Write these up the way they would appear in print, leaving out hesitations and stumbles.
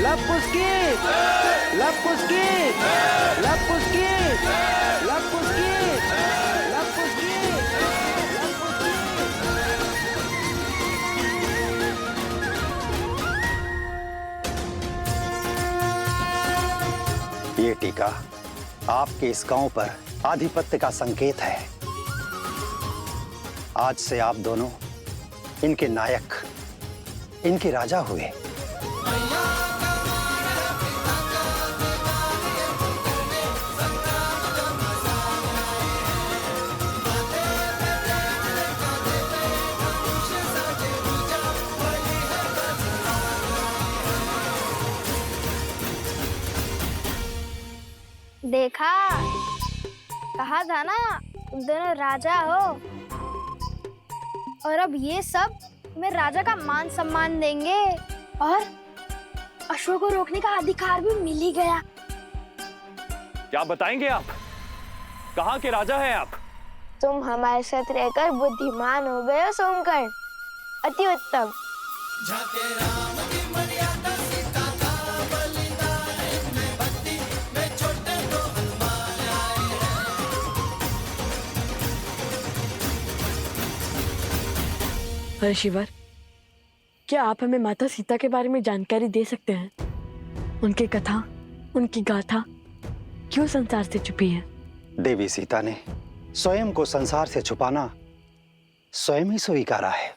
लपुस्की लपुस्की लपुस्की लपुस्की लपुस्की। ये टीका आपके इस गांव पर आधिपत्य का संकेत है। आज से आप दोनों इनके नायक, इनके राजा हुए। देखा, कहा था ना तुम दोनों राजा हो। और अब ये सब मैं राजा का मान सम्मान देंगे और अश्व को रोकने का अधिकार भी मिल ही गया। क्या बताएंगे आप? कहाँ के राजा हैं आप? तुम हमारे साथ रहकर बुद्धिमान हो गए हो सोमकर्ण, अति उत्तम। अरे शिवर, क्या आप हमें माता सीता के बारे में जानकारी दे सकते हैं? उनकी कथा, उनकी गाथा क्यों संसार से छुपी है? देवी सीता ने स्वयं को संसार से छुपाना स्वयं ही स्वीकारा है।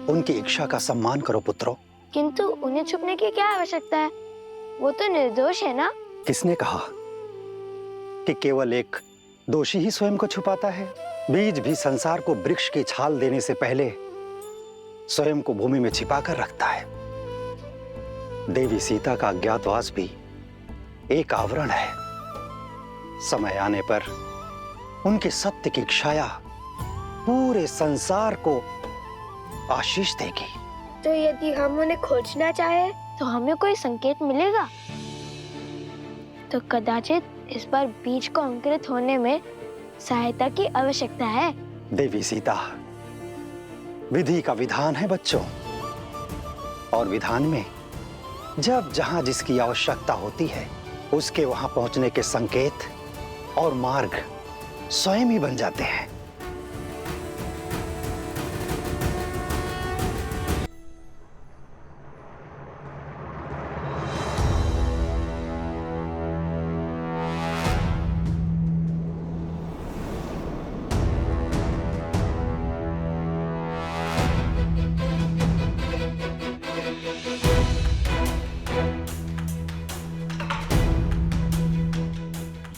उनकी इच्छा का सम्मान करो पुत्रों। किंतु उन्हें छुपने की क्या आवश्यकता है? वो तो निर्दोष है ना? किसने कहा कि केवल एक दोषी ही स्वयं को छुपाता है? बीज भी संसार को वृक्ष की छाल देने से पहले स्वयं को भूमि में छिपा कर रखता है। देवी सीता का अज्ञातवास भी एक आवरण है। समय आने पर उनके सत्य की छाया पूरे संसार को आशीष देगी। तो यदि हम उन्हें खोजना चाहे तो हमें कोई संकेत मिलेगा? तो कदाचित इस बार बीज को अंकुरित होने में सहायता की आवश्यकता है। देवी सीता, विधि का विधान है बच्चों, और विधान में जब जहां जिसकी आवश्यकता होती है उसके वहां पहुंचने के संकेत और मार्ग स्वयं ही बन जाते हैं।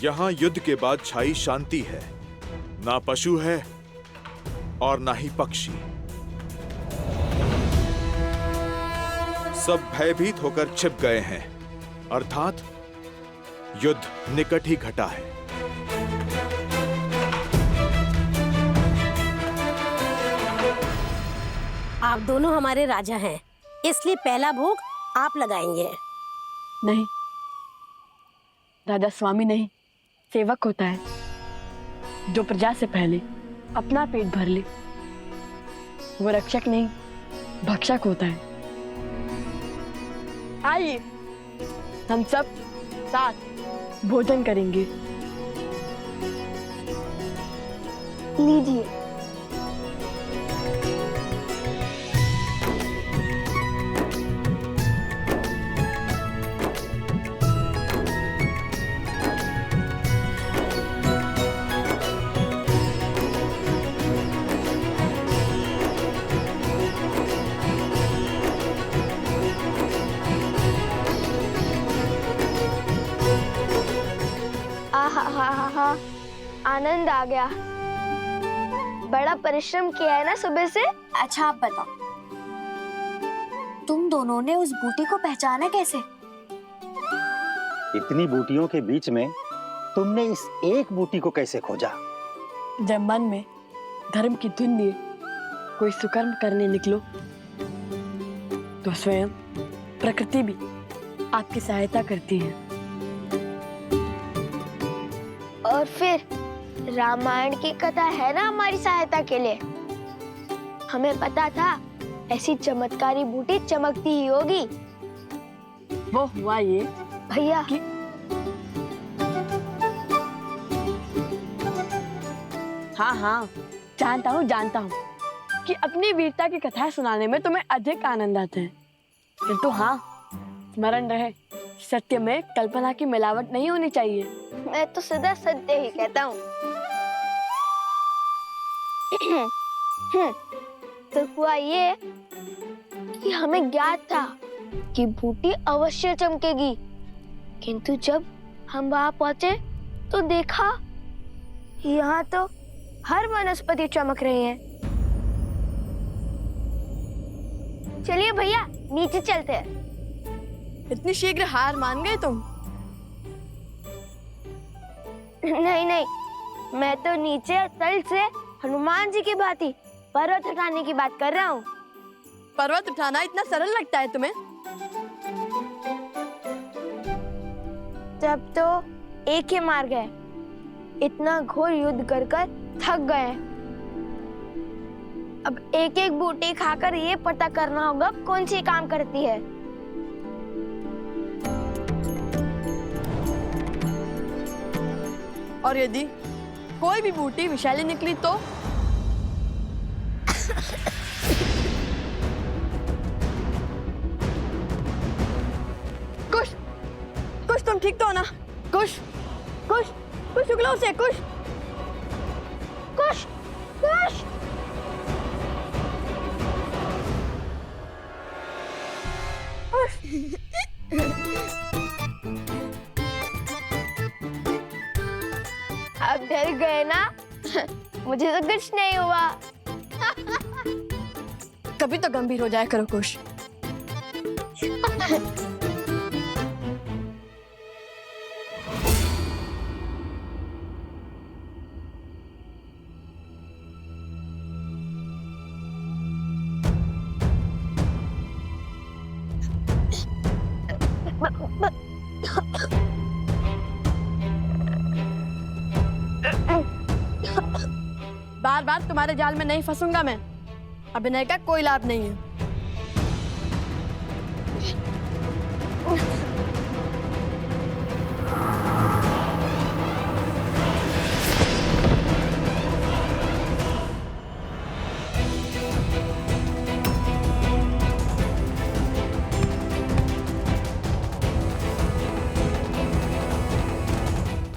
यहाँ युद्ध के बाद छाई शांति है। ना पशु है और ना ही पक्षी। सब भयभीत होकर छिप गए हैं, अर्थात युद्ध निकट ही घटा है। आप दोनों हमारे राजा हैं, इसलिए पहला भोग आप लगाएंगे। नहीं, राजा स्वामी नहीं, सेवक होता है जो प्रजा से पहले अपना पेट भर ले। वो रक्षक नहीं, भक्षक होता है। आइए हम सब साथ भोजन करेंगे। लीजिए। आहा, आनंद आ गया। बड़ा परिश्रम किया है ना सुबह से। अच्छा आप बताओ, तुम दोनों ने उस बूटी को पहचाना कैसे? इतनी बूटियों के बीच में तुमने इस एक बूटी को कैसे खोजा? जब मन में धर्म की धुन लिए कोई सुकर्म करने निकलो तो स्वयं प्रकृति भी आपकी सहायता करती है। और फिर रामायण की कथा है ना हमारी सहायता के लिए। हमें पता था ऐसी चमत्कारी बूटी चमकती ही होगी। वो हुआ ये भैया कि हाँ हाँ, जानता हूँ कि अपनी वीरता की कथाएं सुनाने में तुम्हें अधिक आनंद आता है, किंतु हाँ, स्मरण रहे, सत्य में कल्पना की मिलावट नहीं होनी चाहिए। मैं तो सदा सत्य ही कहता हूँ। तो हुआ ये कि हमें ज्ञात था कि बूटी अवश्य चमकेगी, किंतु जब हम वहां पहुंचे तो देखा यहाँ तो हर वनस्पति चमक रही है। चलिए भैया नीचे चलते हैं। इतनी शीघ्र हार मान गए तुम? नहीं नहीं, मैं तो नीचे तल से हनुमान जी की भांति पर्वत हटाने की बात कर रहा हूँ। पर्वत उठाना इतना सरल लगता है तुम्हें? तब तो एक ही मार गए, इतना घोर युद्ध कर थक गए। अब एक एक बूटी खाकर ये पता करना होगा कौन सी काम करती है। और यदि कोई भी बूटी विषैली निकली तो? कुश, कुश तुम ठीक तो हो ना? कुश, कुश, कुश उगलो से, कुश, कुश, कुश। अब डर गए ना? मुझे तो कुछ नहीं हुआ। कभी तो गंभीर हो जाया करो कुश। बार बार तुम्हारे जाल में नहीं फंसूंगा मैं। अभिनय का कोई लाभ नहीं है।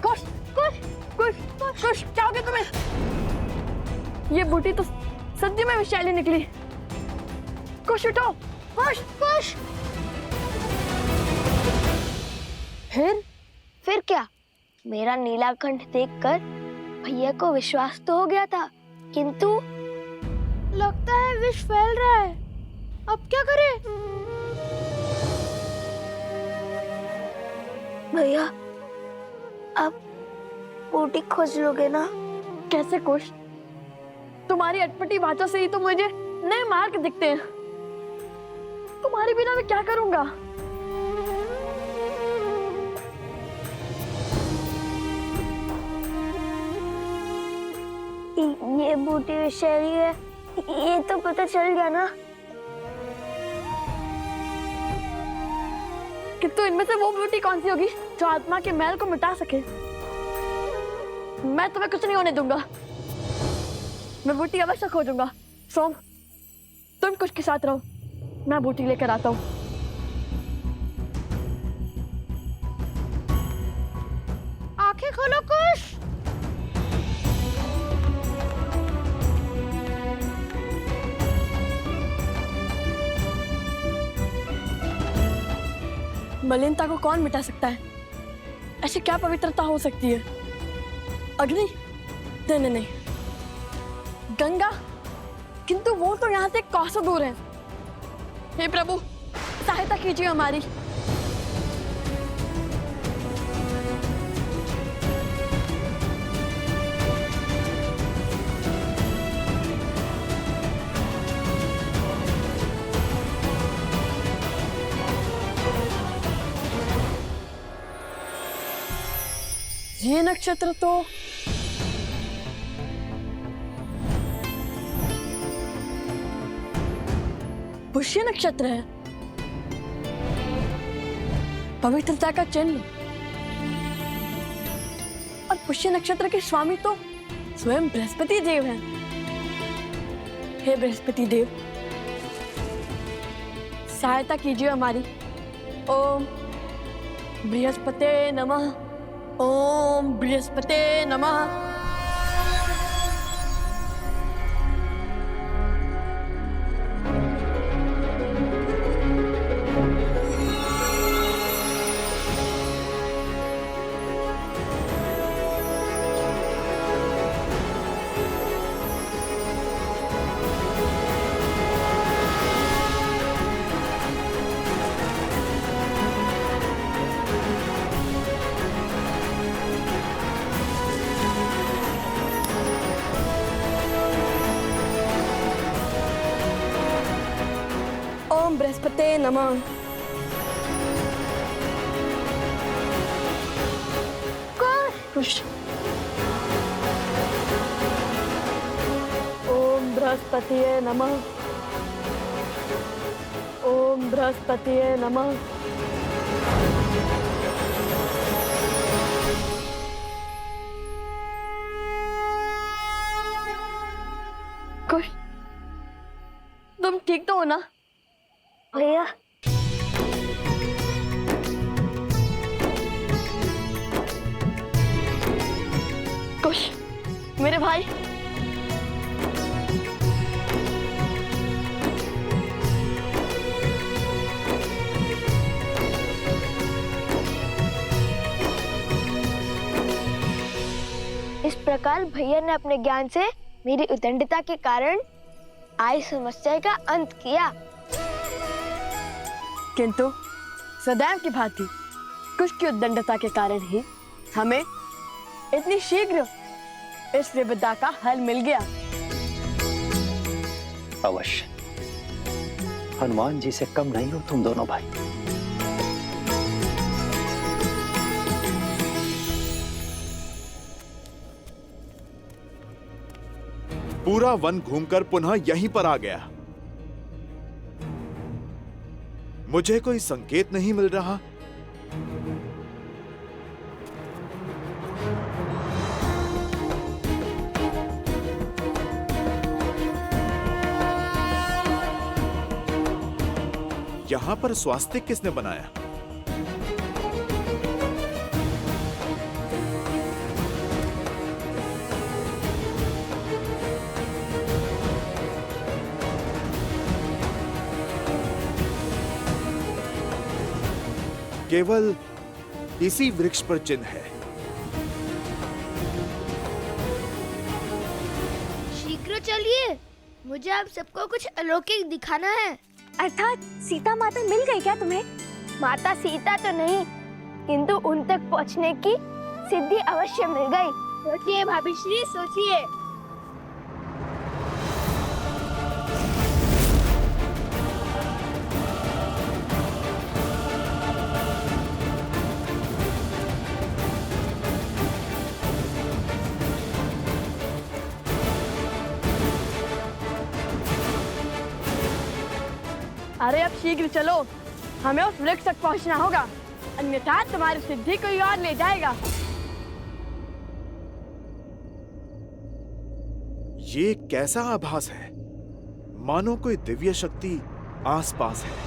कुश, कुश, कुश, कुश, क्या हो गया तुम्हें? ये बूटी तो सद्य में विषैली निकली। कुश उठो, कुश, कुश। फिर क्या? मेरा नीलाकंठ देखकर भैया को विश्वास तो हो गया था, किंतु लगता है विष फैल रहा है। अब क्या करें? भैया अब बूटी खोज लोगे ना? कैसे कुश? तुम्हारी अटपटी बातों से ही तो मुझे नए मार्ग दिखते हैं। तुम्हारे बिना मैं क्या करूंगा? ये बूटी विषैली है, ये तो पता चल गया ना। किंतु इनमें से वो बूटी कौन सी होगी जो आत्मा के मैल को मिटा सके? मैं तुम्हें कुछ नहीं होने दूंगा। मैं बूटी अवश्य खोजूंगा। सोम, तुम कुछ के साथ रहो, मैं बूटी लेकर आता हूँ। आंखें खोलो कुश। मलिनता को कौन मिटा सकता है? ऐसी क्या पवित्रता हो सकती है? अग्नि? नहीं नहीं, गंगा? किंतु वो तो यहाँ से कोसों दूर है। हे प्रभु, सहायता कीजिए हमारी। ये नक्षत्र तो पुष्य नक्षत्र है, पवित्रता का चिन्ह। और पुष्य नक्षत्र के स्वामी तो स्वयं बृहस्पति देव हैं। हे बृहस्पति देव, सहायता कीजिए हमारी। ओम बृहस्पते नमः, ओम बृहस्पते नमः। ओम बृहस्पते नमः। कुश। ओम बृहस्पतिये नमः, ओम बृहस्पतिये नमः। कुश, तुम ठीक तो हो ना? भैया कुश, मेरे भाई। इस प्रकार भैया ने अपने ज्ञान से मेरी उद्दंडता के कारण आई समस्या का अंत किया। किंतु सदैव की भांति कुश की उद्दंडता के कारण ही हमें इतनी शीघ्र इस विपदा का हल मिल गया। अवश्य, हनुमान जी से कम नहीं हो तुम दोनों भाई। पूरा वन घूमकर पुनः यहीं पर आ गया। मुझे कोई संकेत नहीं मिल रहा। यहां पर स्वास्तिक किसने बनाया? केवल इसी वृक्ष पर चिन्ह है। शीघ्र चलिए, मुझे आप सबको कुछ अलौकिक दिखाना है। अर्थात सीता माता मिल गई क्या तुम्हें? माता सीता तो नहीं, किंतु उन तक पहुंचने की सिद्धि अवश्य मिल गई। सोचिए भाभी श्री, सोचिए। अरे अब शीघ्र चलो, हमें उस वृक्ष तक पहुंचना होगा, अन्यथा तुम्हारी सिद्धि कोई और ले जाएगा। ये कैसा आभास है? मानो कोई दिव्य शक्ति आसपास है।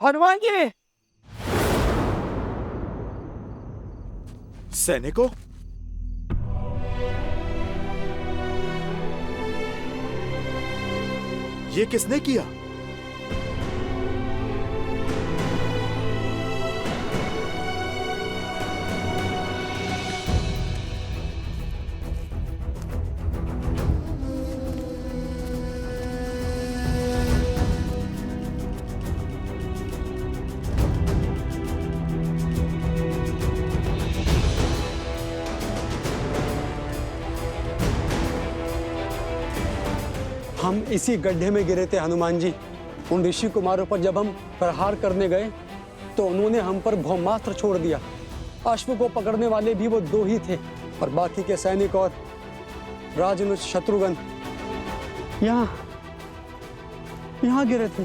हनुमान जी, सैनिकों, ये किसने किया? हम इसी गड्ढे में गिरे थे हनुमान जी। उन ऋषि कुमारों पर जब हम प्रहार करने गए तो उन्होंने हम पर ब्रह्मास्त्र छोड़ दिया। अश्व को पकड़ने वाले भी वो 2 ही थे और बाकी के सैनिक और राजनुज शत्रुघ्न यहाँ गिरे थे।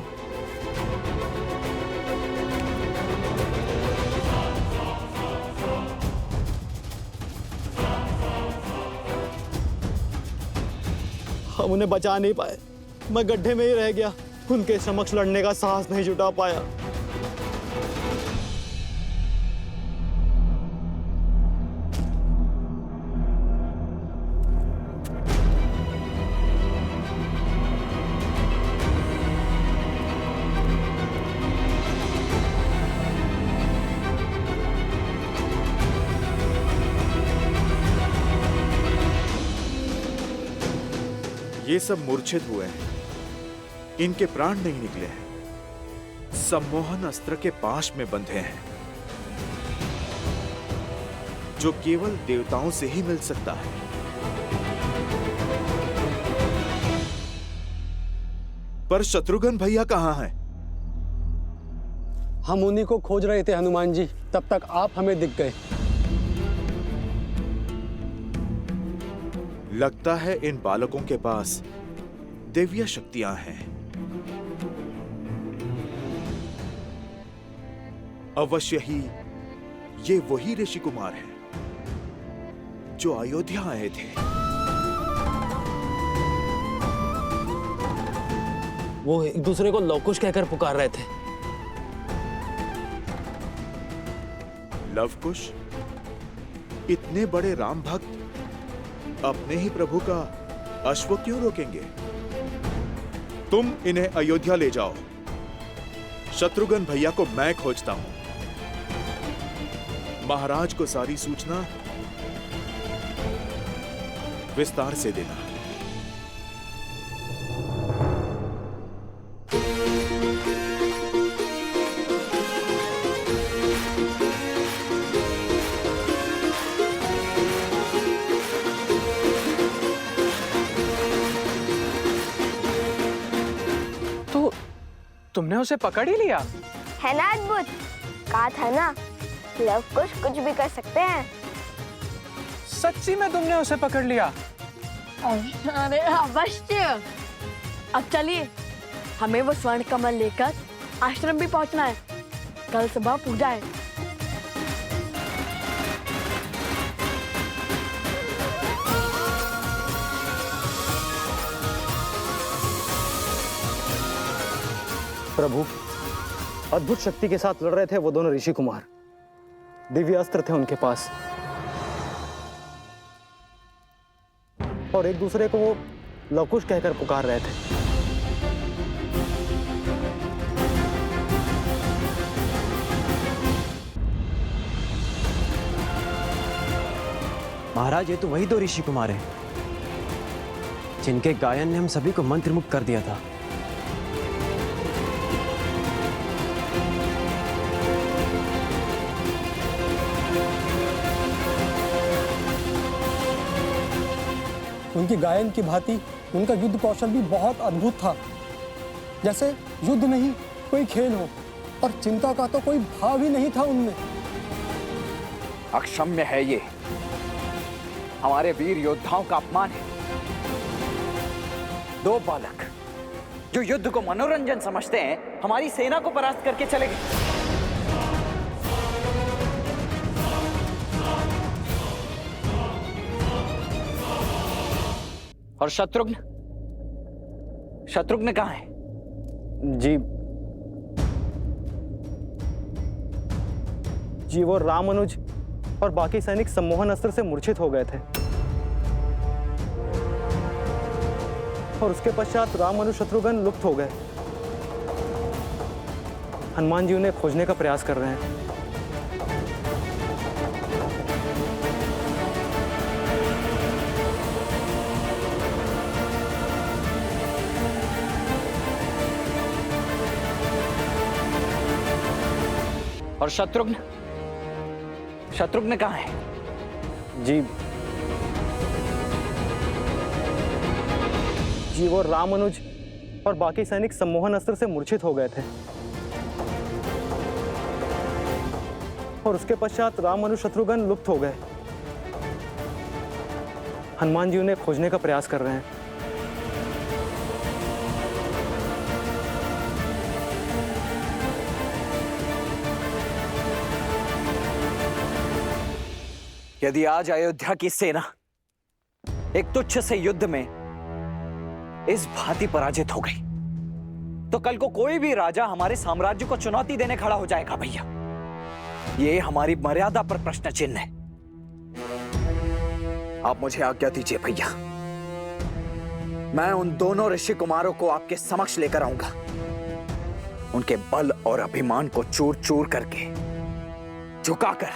हम उन्हें बचा नहीं पाए, मैं गड्ढे में ही रह गया, उनके समक्ष लड़ने का साहस नहीं जुटा पाया। ये सब मूर्छित हुए हैं, इनके प्राण नहीं निकले हैं, सम्मोहन अस्त्र के पाश में बंधे हैं जो केवल देवताओं से ही मिल सकता है। पर शत्रुघ्न भैया कहां हैं? हम उन्हीं को खोज रहे थे हनुमान जी, तब तक आप हमें दिख गए। लगता है इन बालकों के पास दिव्य शक्तियां हैं। अवश्य ही ये वही ऋषि कुमार हैं जो अयोध्या आए थे। वो एक दूसरे को लवकुश कहकर पुकार रहे थे। लवकुश? इतने बड़े राम भक्त अपने ही प्रभु का अश्व क्यों रोकेंगे? तुम इन्हें अयोध्या ले जाओ, शत्रुघ्न भैया को मैं खोजता हूं। महाराज को सारी सूचना विस्तार से देना। तुमने उसे पकड़ ही लिया? है ना अद्भुत? कहा था ना, लवकुश कुछ भी कर सकते हैं। सच्ची में तुमने उसे पकड़ लिया? अरे अवश्य। अब चलिए, हमें वो स्वर्ण कमल लेकर आश्रम भी पहुंचना है। कल सुबह पूजा है। प्रभु, अद्भुत शक्ति के साथ लड़ रहे थे वो दोनों ऋषि कुमार। दिव्य अस्त्र थे उनके पास और एक दूसरे को वो लवकुश कहकर पुकार रहे थे। महाराज, ये तो वही 2 ऋषि कुमार हैं जिनके गायन ने हम सभी को मंत्रमुग्ध कर दिया था। उनकी गायन की भांति उनका युद्ध कौशल भी बहुत अद्भुत था। जैसे युद्ध नहीं कोई खेल हो, और चिंता का तो कोई भाव ही नहीं था उनमें। अक्षम्य है ये, हमारे वीर योद्धाओं का अपमान है। 2 बालक जो युद्ध को मनोरंजन समझते हैं, हमारी सेना को परास्त करके चले गए। और शत्रुघ्न कहाँ है? जी वो रामानुज और बाकी सैनिक सम्मोहन अस्त्र से मूर्छित हो गए थे और उसके पश्चात रामानुज शत्रुघ्न लुप्त हो गए। हनुमान जी उन्हें खोजने का प्रयास कर रहे हैं। और शत्रुघ्न कहाँ है? जी वो रामानुज और बाकी सैनिक सम्मोहन अस्त्र से मूर्छित हो गए थे। और उसके पश्चात राम और शत्रुघ्न लुप्त हो गए। हनुमान जी उन्हें खोजने का प्रयास कर रहे हैं। यदि आज अयोध्या की सेना एक तुच्छ से युद्ध में इस भांति पराजित हो गई, तो कल को कोई भी राजा हमारे साम्राज्य को चुनौती देने खड़ा हो जाएगा भैया। ये हमारी मर्यादा पर प्रश्न चिन्ह है। आप मुझे आज्ञा दीजिए भैया, मैं उन दोनों ऋषि कुमारों को आपके समक्ष लेकर आऊंगा। उनके बल और अभिमान को चूर चूर करके झुकाकर।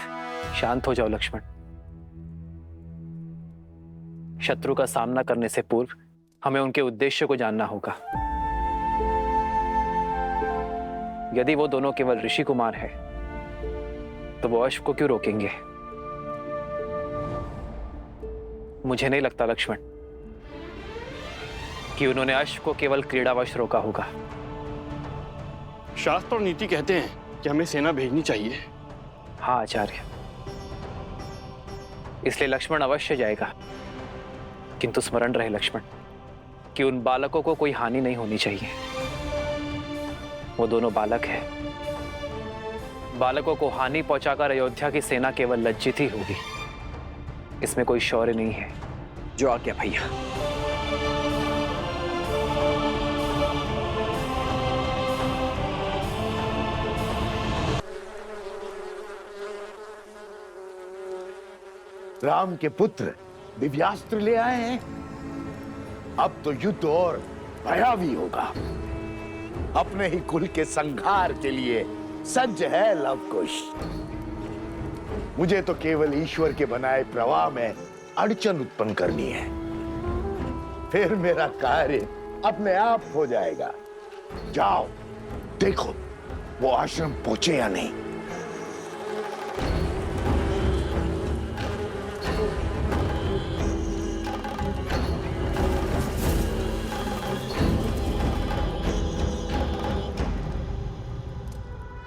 शांत हो जाओ लक्ष्मण। शत्रु का सामना करने से पूर्व हमें उनके उद्देश्य को जानना होगा। यदि वो दोनों केवल ऋषि कुमार हैं, तो वो अश्व को क्यों रोकेंगे? मुझे नहीं लगता लक्ष्मण कि उन्होंने अश्व को केवल क्रीड़ावश रोका होगा। शास्त्र और नीति कहते हैं कि हमें सेना भेजनी चाहिए। हाँ आचार्य, इसलिए लक्ष्मण अवश्य जाएगा, किंतु स्मरण रहे लक्ष्मण कि उन बालकों को कोई हानि नहीं होनी चाहिए। वो दोनों बालक हैं। बालकों को हानि पहुंचाकर अयोध्या की सेना केवल लज्जित ही होगी। इसमें कोई शौर्य नहीं है। जो आज्ञा भैया। राम के पुत्र दिव्यास्त्र ले आए हैं। अब तो युद्ध और भयावी होगा। अपने ही कुल के संहार के लिए सज्ज है लवकुश। मुझे तो केवल ईश्वर के बनाए प्रवाह में अड़चन उत्पन्न करनी है, फिर मेरा कार्य अपने आप हो जाएगा। जाओ देखो वो आश्रम पहुंचे या नहीं।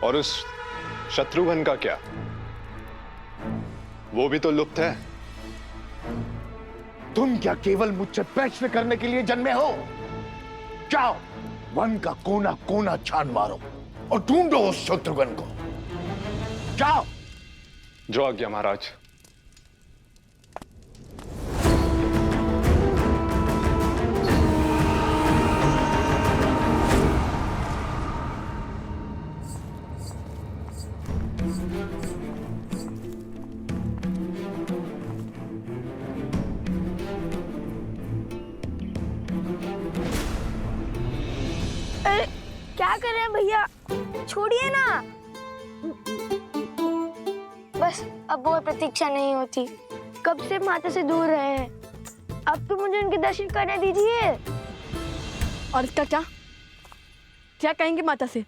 और उस शत्रुघ्न का क्या? वो भी तो लुप्त है। तुम क्या केवल मुझसे प्रश्न करने के लिए जन्मे हो? जाओ वन का कोना कोना छान मारो और ढूंढो उस शत्रुघ्न को। जाओ। जो आज्ञा महाराज। क्या कर रहे हैं भैया? छोड़िए ना। बस अब वो प्रतीक्षा नहीं होती। कब से माता से दूर रहे हैं, अब तो मुझे उनके दर्शन करने दीजिए। और इसका क्या क्या कहेंगे माता से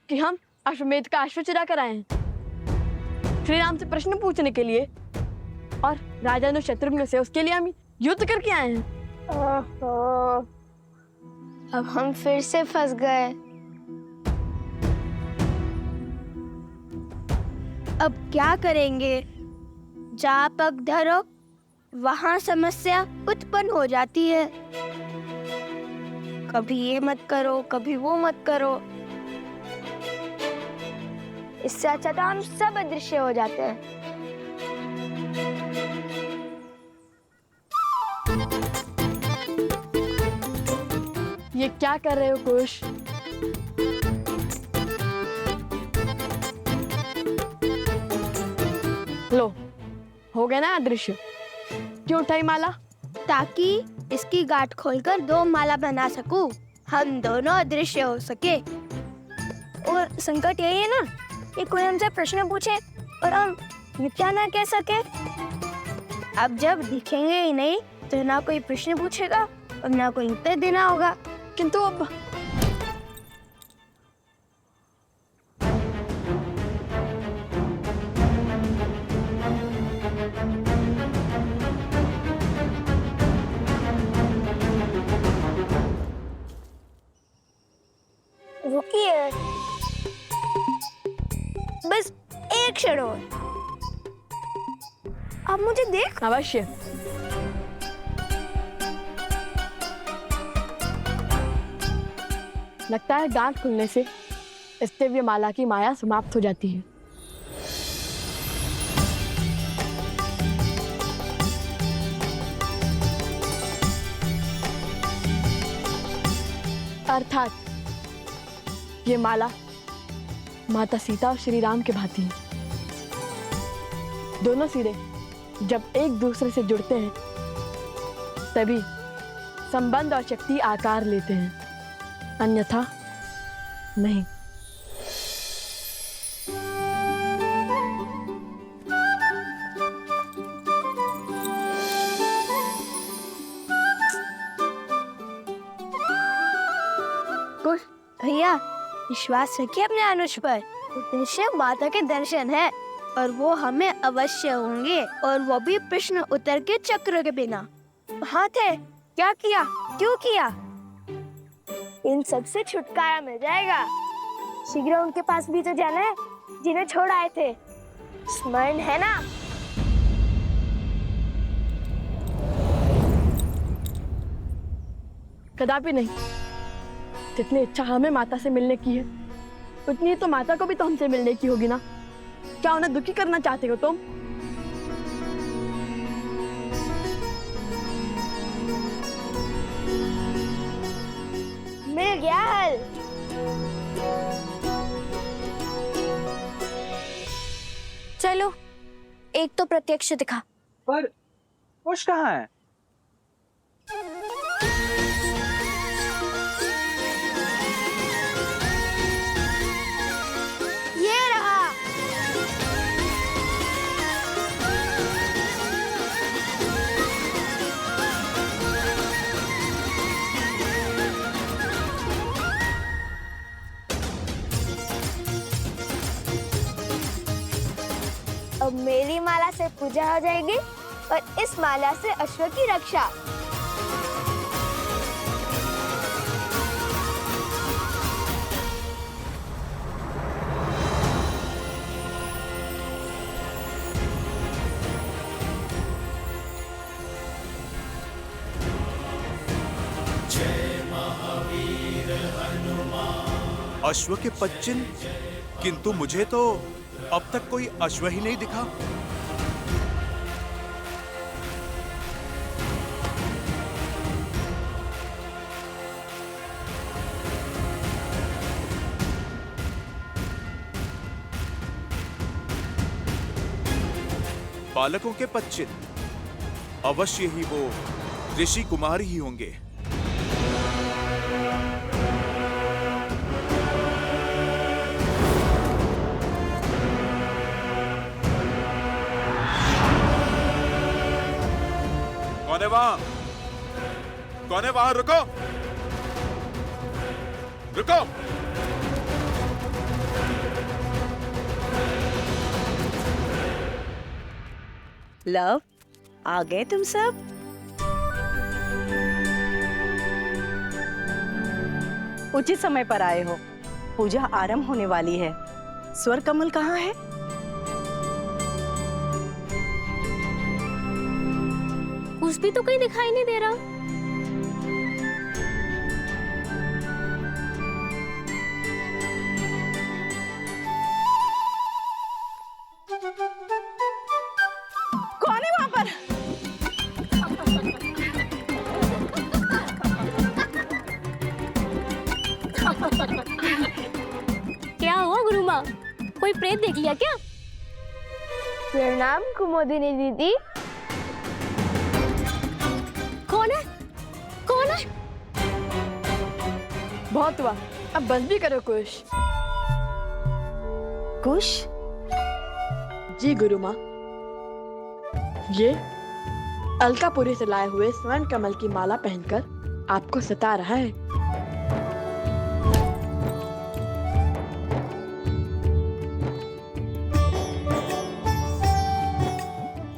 कि हम अश्वमेध का अश्व चुरा कर आए हैं श्री राम से प्रश्न पूछने के लिए, और राजा ने शत्रुघ्न से उसके लिए हम युद्ध करके आए हैं। ओहो, अब हम फिर से फंस गए। अब क्या करेंगे? जहाँ पग धरो वहाँ समस्या उत्पन्न हो जाती है। कभी ये मत करो, कभी वो मत करो। इससे अच्छा तो हम सब अदृश्य हो जाते हैं। ये क्या कर रहे हो कुश? लो, हो गया ना अदृश्य। क्यों उठाई माला? ताकि इसकी गांठ खोलकर 2 माला बना सकूं। हम दोनों अदृश्य हो सके। और संकट यही है ना कि कोई हमसे प्रश्न पूछे और हम मिथ्या ना कह सके। अब जब दिखेंगे ही नहीं तो ना कोई प्रश्न पूछेगा और ना कोई उत्तर देना होगा। किंतु अब क्षणों में। आप मुझे देख। अवश्य। लगता है गांठ खुलने से इस दिव्य माला की माया समाप्त हो जाती है। अर्थात ये माला माता सीता और श्री राम के भांति है। दोनों सिरे जब एक दूसरे से जुड़ते हैं तभी संबंध और शक्ति आकार लेते हैं, अन्यथा नहीं। कुछ भैया विश्वास रखिए अपने अनुज पर। उद्देश्य माता के दर्शन है और वो हमें अवश्य होंगे, और वो भी प्रश्न उत्तर के चक्र के बिना। हाँ थे, क्या किया, क्यों किया, इन सब से छुटकारा मिल जाएगा। शीघ्र उनके पास भी तो जाना है जिन्हें छोड़ आए थे, स्मरण है ना? कदापि नहीं। जितनी इच्छा हमें माता से मिलने की है उतनी तो माता को भी तो हमसे मिलने की होगी ना। क्या उन्हें दुखी करना चाहते हो तुम? मिल गया हल। चलो एक तो प्रत्यक्ष दिखा। पर कुश कहाँ है? ये रहा। अब मेरी माला से पूजा हो जाएगी और इस माला से अश्व की रक्षा। अश्व के पच्चिन, किंतु मुझे तो अब तक कोई अश्व ही नहीं दिखा। बालकों के पच्चिन, अवश्य ही वो ऋषि कुमार ही होंगे। कौन है वहां? कौन है वहां? रुको, रुको। लव, आ गए तुम सब? उचित समय पर आए हो। पूजा आरंभ होने वाली है। स्वर कमल कहाँ है? कुछ भी तो कहीं दिखाई नहीं दे रहा। कौन है वहां पर? क्या हुआ गुरु माँ, कोई प्रेत देख लिया क्या? प्रणाम कुमुदिनी दीदी। कौन है? कौन है? बहुत हुआ, अब बस भी करो कुश। कुश? जी गुरु माँ, ये अलकापुरी से लाए हुए स्वर्ण कमल की माला पहनकर आपको सता रहा है।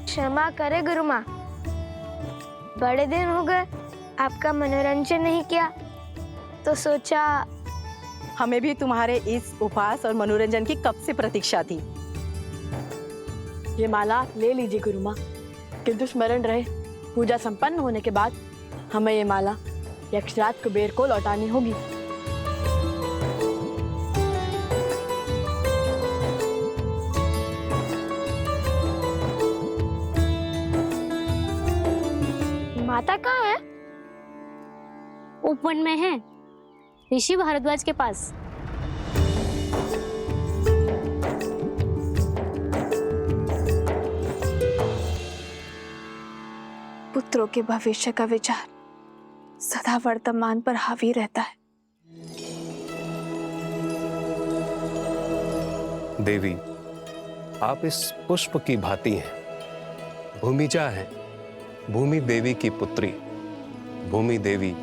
क्षमा करे गुरु माँ, बड़े दिन हो गए आपका मनोरंजन नहीं किया, तो सोचा। हमें भी तुम्हारे इस उपहास और मनोरंजन की कब से प्रतीक्षा थी। ये माला ले लीजिए गुरु माँ, किंतु स्मरण रहे पूजा संपन्न होने के बाद हमें ये माला यक्षराज कुबेर को लौटानी होगी। माता कहाँ है? उपवन में है, ऋषि भारद्वाज के पास। पुत्रों के भविष्य का विचार सदा वर्तमान पर हावी रहता है। देवी, आप इस पुष्प की भांति हैं। भूमिजा है, भूमि देवी की पुत्री। भूमि देवी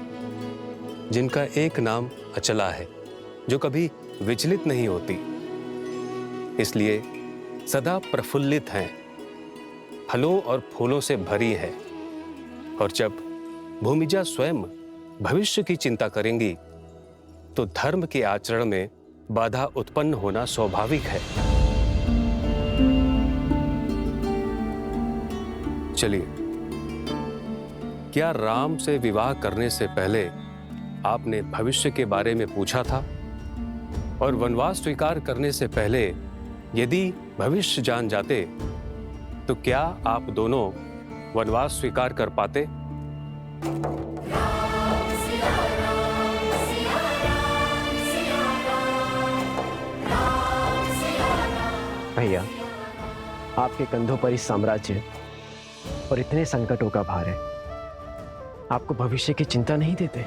जिनका एक नाम अचला है, जो कभी विचलित नहीं होती, इसलिए सदा प्रफुल्लित हैं, फलों और फूलों से भरी है। और जब भूमिजा स्वयं भविष्य की चिंता करेंगी तो धर्म के आचरण में बाधा उत्पन्न होना स्वाभाविक है। चलिए, क्या राम से विवाह करने से पहले आपने भविष्य के बारे में पूछा था? और वनवास स्वीकार करने से पहले यदि भविष्य जान जाते तो क्या आप दोनों वनवास स्वीकार कर पाते? भैया, आपके कंधों पर इस साम्राज्य और इतने संकटों का भार है, आपको भविष्य की चिंता नहीं देते?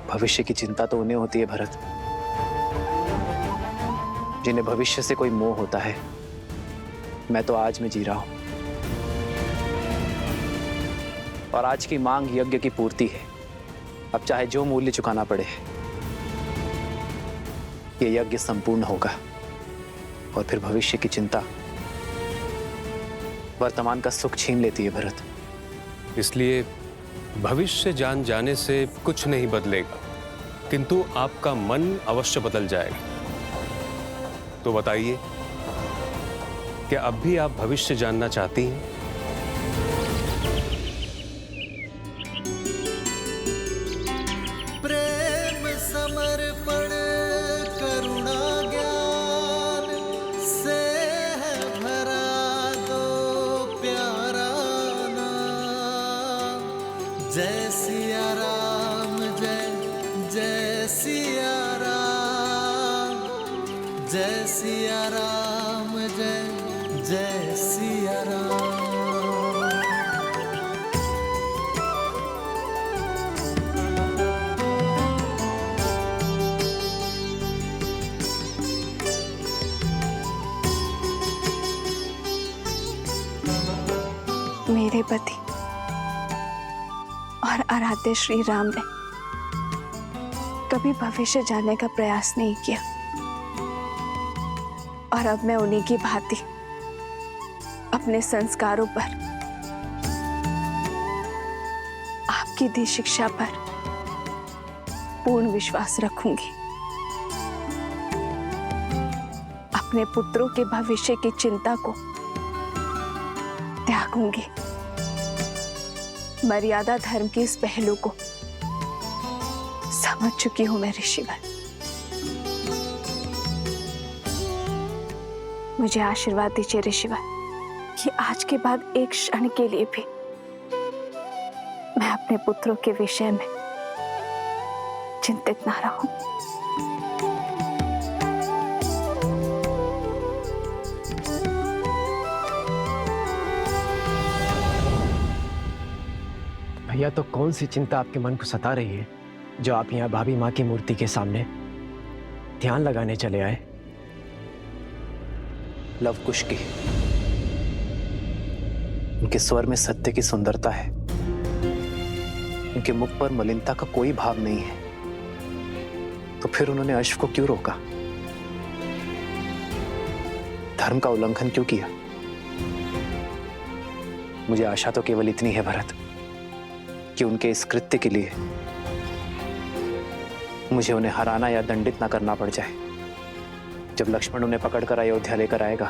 भविष्य की चिंता तो उन्हें होती है भरत, जिन्हें भविष्य से कोई मोह होता है। मैं तो आज में जी रहा हूं, और आज की मांग यज्ञ की पूर्ति है। अब चाहे जो मूल्य चुकाना पड़े, ये यज्ञ संपूर्ण होगा। और फिर भविष्य की चिंता वर्तमान का सुख छीन लेती है भरत। इसलिए भविष्य जान जाने से कुछ नहीं बदलेगा, किंतु आपका मन अवश्य बदल जाएगा। तो बताइए, क्या अब भी आप भविष्य जानना चाहती हैं? प्रेम समर्पण करुणा ज्ञान से है भरा दो प्यारा नाम। जय सिया राम, जय जय सिया राम, जय सिया राम, जय जय सिया राम। मेरे पति और आराध्य श्री राम ने कभी भविष्य जानने का प्रयास नहीं किया, और अब मैं उन्हीं की भांति अपने संस्कारों पर, आपकी दी शिक्षा पर पूर्ण विश्वास रखूंगी। अपने पुत्रों के भविष्य की चिंता को त्यागूंगी। मर्यादा धर्म की इस पहलू को समझ चुकी हूं मैं ऋषिवर। मुझे आशीर्वाद दीजिए ऋषिवर कि आज के बाद एक क्षण के लिए भी मैं अपने पुत्रों के विषय में चिंतित ना रहूं। भैया, तो कौन सी चिंता आपके मन को सता रही है जो आप यहाँ भाभी माँ की मूर्ति के सामने ध्यान लगाने चले आए? लव कुश की, उनके स्वर में सत्य की सुंदरता है, उनके मुख पर मलिनता का कोई भाव नहीं है। तो फिर उन्होंने अश्व को क्यों रोका? धर्म का उल्लंघन क्यों किया? मुझे आशा तो केवल इतनी है भरत, कि उनके इस कृत्य के लिए मुझे उन्हें हराना या दंडित ना करना पड़ जाए। जब लक्ष्मण उन्हें पकड़कर अयोध्या लेकर आएगा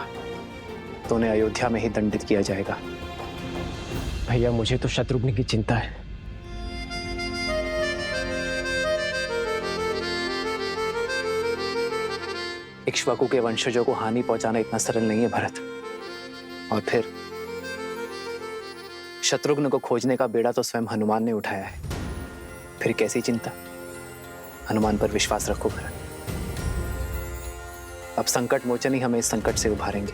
तो उन्हें अयोध्या में ही दंडित किया जाएगा। भैया मुझे तो शत्रुघ्न की चिंता है। इक्ष्वाकु के वंशजों को हानि पहुंचाना इतना सरल नहीं है भरत। और फिर शत्रुघ्न को खोजने का बेड़ा तो स्वयं हनुमान ने उठाया है, फिर कैसी चिंता। हनुमान पर विश्वास रखो भरत। अब संकट मोचन ही हमें इस संकट से उभारेंगे।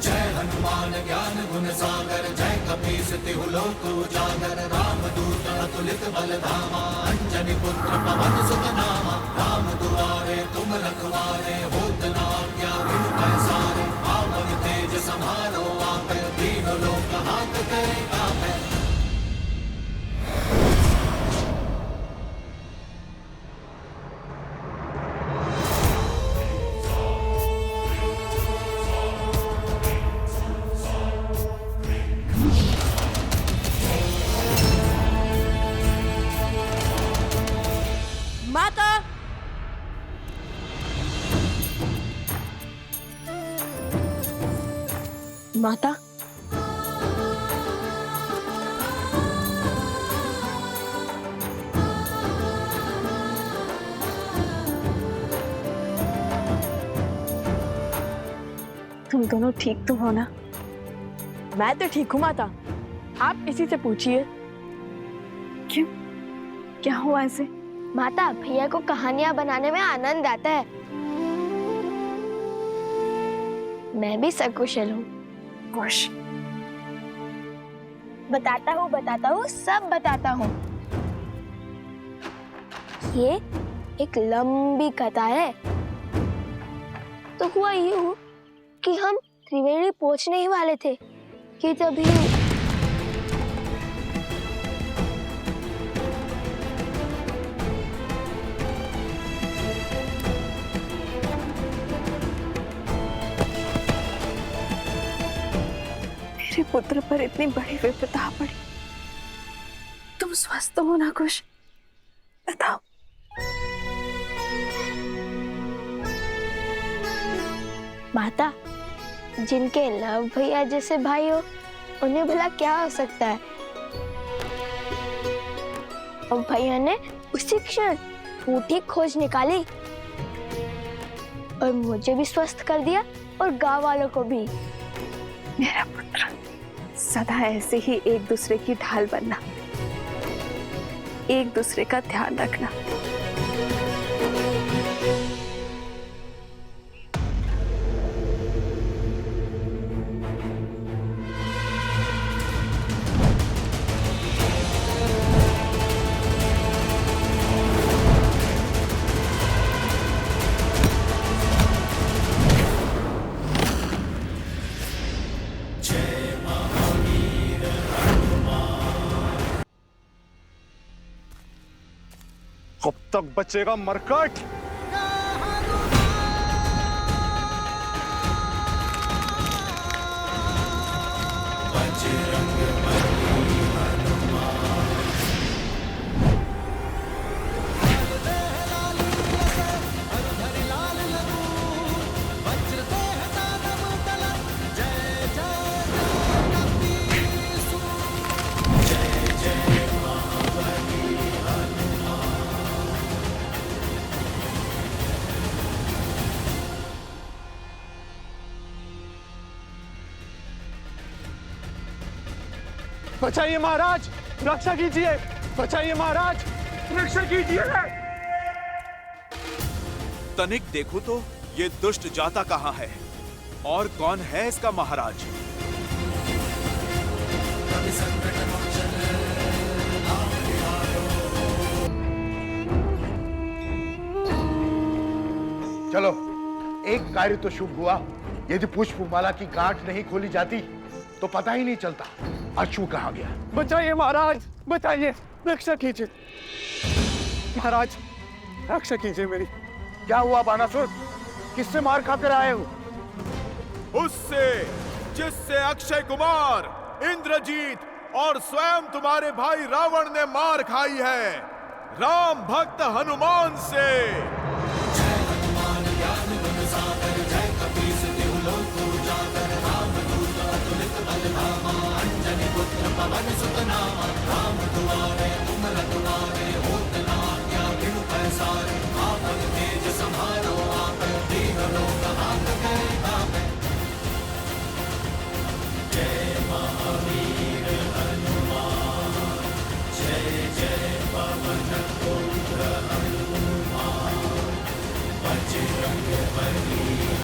जय हनुमान ज्ञान गुण सागर, जय कपीस तिहु लोक उजागर, रामदूत अतुलित बल धामा, अंजनी पुत्र पवन सुत नामा, राम दुआरे तुम रखवारे, होत न आज्ञा बिनु पैसारे, पावन तेज सम्हारो आपे, तीनों लोक हाथ करे कापे। माता, माता, तुम दोनों ठीक तो हो ना? मैं तो ठीक हूँ माता, आप इसी से पूछिए। क्यों, क्या हुआ ऐसे? माता, भैया को कहानियां बनाने में आनंद आता है। मैं भी सकुशल हूँ। खुश। बताता हूँ, सब बताता हूँ। ये एक लंबी कथा है। तो हुआ यूं कि हम त्रिवेणी पहुंचने ही वाले थे कि तभी मेरे पुत्र पर इतनी बड़ी विपदा पड़ी। तुम स्वस्थ हो ना कुश? बताओ। माता, जिनके लव भैया जैसे भाई हो, उन्हें भला क्या हो सकता है। और भैया ने उसी क्षण फूटी खोज निकाली और मुझे भी स्वस्थ कर दिया और गांव वालों को भी। मेरा पुत्र, सदा ऐसे ही एक दूसरे की ढाल बनना, एक दूसरे का ध्यान रखना। कब तक बचेगा मरकट? बचाइए महाराज, रक्षा कीजिए। बचाइए महाराज, रक्षा कीजिए। तनिक देखो तो ये दुष्ट जाता कहाँ है और कौन है इसका महाराज? चलो, एक कार्य तो शुभ हुआ। यदि पुष्पमाला की गांठ नहीं खोली जाती तो पता ही नहीं चलता अश्व कहाँ गया। बचाइए महाराज, बचाइए, रक्षा कीजिए। महाराज, रक्षा कीजिए मेरी। क्या हुआ बानासुर? किससे मार खाकर आए हो? उससे जिससे अक्षय कुमार, इंद्रजीत और स्वयं तुम्हारे भाई रावण ने मार खाई है, राम भक्त हनुमान से। जय हनुमान ज्ञान गुण सागर, जय कपीस तिहु लोक उजागर, राम नामा, राम दुआरे